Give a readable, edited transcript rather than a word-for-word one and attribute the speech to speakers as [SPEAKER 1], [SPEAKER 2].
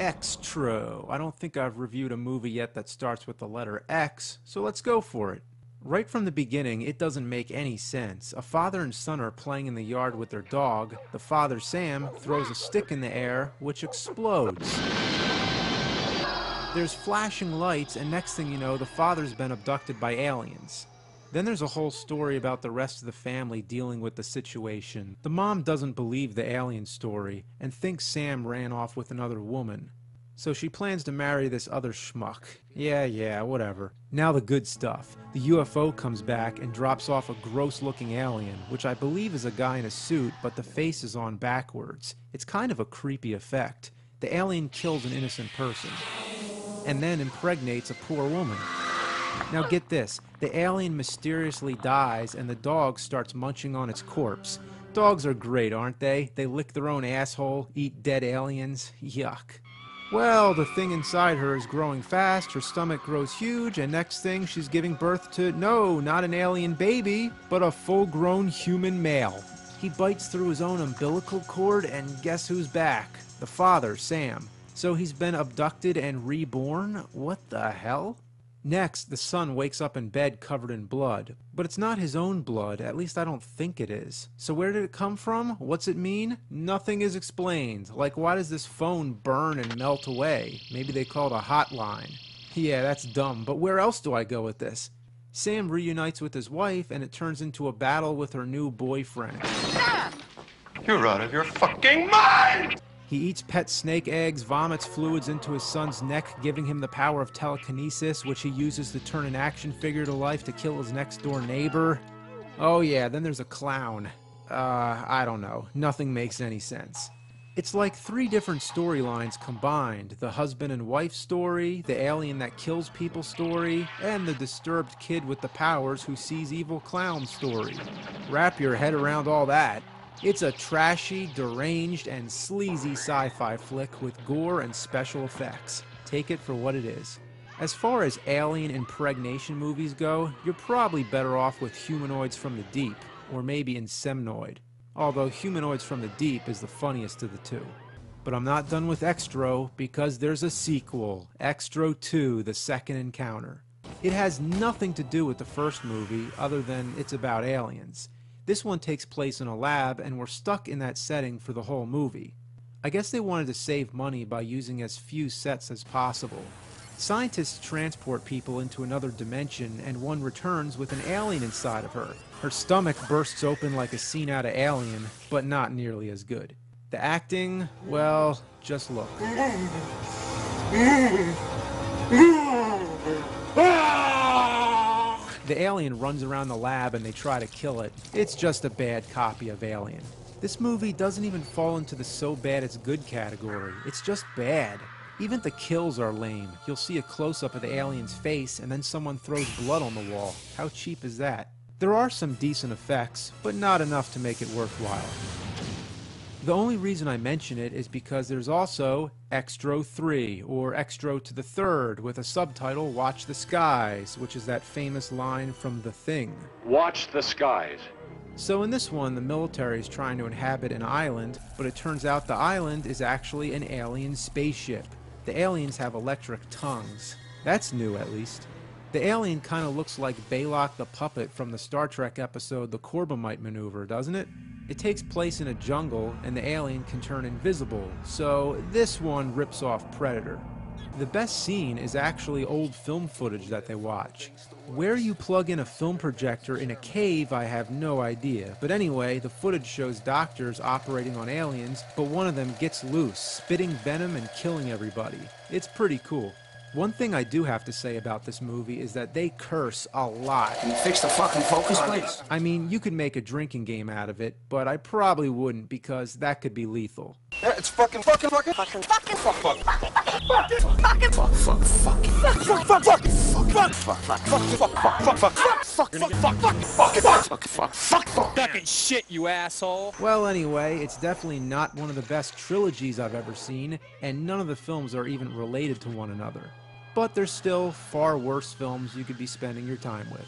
[SPEAKER 1] Extra. I don't think I've reviewed a movie yet that starts with the letter X, so let's go for it. Right from the beginning, it doesn't make any sense. A father and son are playing in the yard with their dog. The father, Sam, throws a stick in the air, which explodes. There's flashing lights, and next thing you know, the father's been abducted by aliens. Then there's a whole story about the rest of the family dealing with the situation. The mom doesn't believe the alien story and thinks Sam ran off with another woman. So she plans to marry this other schmuck. Yeah, whatever. Now the good stuff. The UFO comes back and drops off a gross-looking alien, which I believe is a guy in a suit, but the face is on backwards. It's kind of a creepy effect. The alien kills an innocent person, and then impregnates a poor woman. Now get this, the alien mysteriously dies and the dog starts munching on its corpse. Dogs are great, aren't they? They lick their own asshole, eat dead aliens. Yuck. Well, the thing inside her is growing fast, her stomach grows huge, and next thing she's giving birth to, no, not an alien baby, but a full-grown human male. He bites through his own umbilical cord, and guess who's back? The father, Sam. So he's been abducted and reborn? What the hell? Next, the son wakes up in bed covered in blood. But it's not his own blood, at least I don't think it is. So where did it come from? What's it mean? Nothing is explained. Like, why does this phone burn and melt away? Maybe they call it a hotline. Yeah, that's dumb, but where else do I go with this? Sam reunites with his wife, and it turns into a battle with her new boyfriend.
[SPEAKER 2] You're out of your fucking mind!
[SPEAKER 1] He eats pet snake eggs, vomits fluids into his son's neck, giving him the power of telekinesis, which he uses to turn an action figure to life to kill his next-door neighbor. Oh yeah, then there's a clown. I don't know. Nothing makes any sense. It's like 3 different storylines combined. The husband and wife story, the alien that kills people story, and the disturbed kid with the powers who sees evil clown story. Wrap your head around all that. It's a trashy, deranged, and sleazy sci-fi flick with gore and special effects. Take it for what it is. As far as alien impregnation movies go, you're probably better off with Humanoids from the Deep, or maybe Insemnoid. Although Humanoids from the Deep is the funniest of the two. But I'm not done with Extro, because there's a sequel, Extro 2, The Second Encounter. It has nothing to do with the first movie, other than it's about aliens. This one takes place in a lab, and we're stuck in that setting for the whole movie. I guess they wanted to save money by using as few sets as possible. Scientists transport people into another dimension, and one returns with an alien inside of her. Her stomach bursts open like a scene out of Alien, but not nearly as good. The acting, well, just look. The alien runs around the lab and they try to kill it. It's just a bad copy of Alien. This movie doesn't even fall into the so bad it's good category. It's just bad. Even the kills are lame. You'll see a close-up of the alien's face and then someone throws blood on the wall. How cheap is that? There are some decent effects, but not enough to make it worthwhile. The only reason I mention it is because there's also Extro 3, or Extro to the Third, with a subtitle, Watch the Skies, which is that famous line from The Thing.
[SPEAKER 3] Watch the skies.
[SPEAKER 1] So in this one, the military is trying to inhabit an island, but it turns out the island is actually an alien spaceship. The aliens have electric tongues. That's new, at least. The alien kind of looks like Balok the puppet from the Star Trek episode The Corbomite Maneuver, doesn't it? It takes place in a jungle, and the alien can turn invisible, so this one rips off Predator. The best scene is actually old film footage that they watch. Where you plug in a film projector in a cave, I have no idea, but anyway, the footage shows doctors operating on aliens, but one of them gets loose, spitting venom and killing everybody. It's pretty cool. One thing I do have to say about this movie is that they curse a lot.
[SPEAKER 4] Can you fix the fucking focus, please?
[SPEAKER 1] I mean, you could make a drinking game out of it, but I probably wouldn't because that could be lethal.
[SPEAKER 2] Yeah, it's fucking.
[SPEAKER 3] Fucking shit, you asshole.
[SPEAKER 1] Well, anyway, it's definitely not one of the best trilogies I've ever seen, and none of the films are even related to one another. But there's still far worse films you could be spending your time with.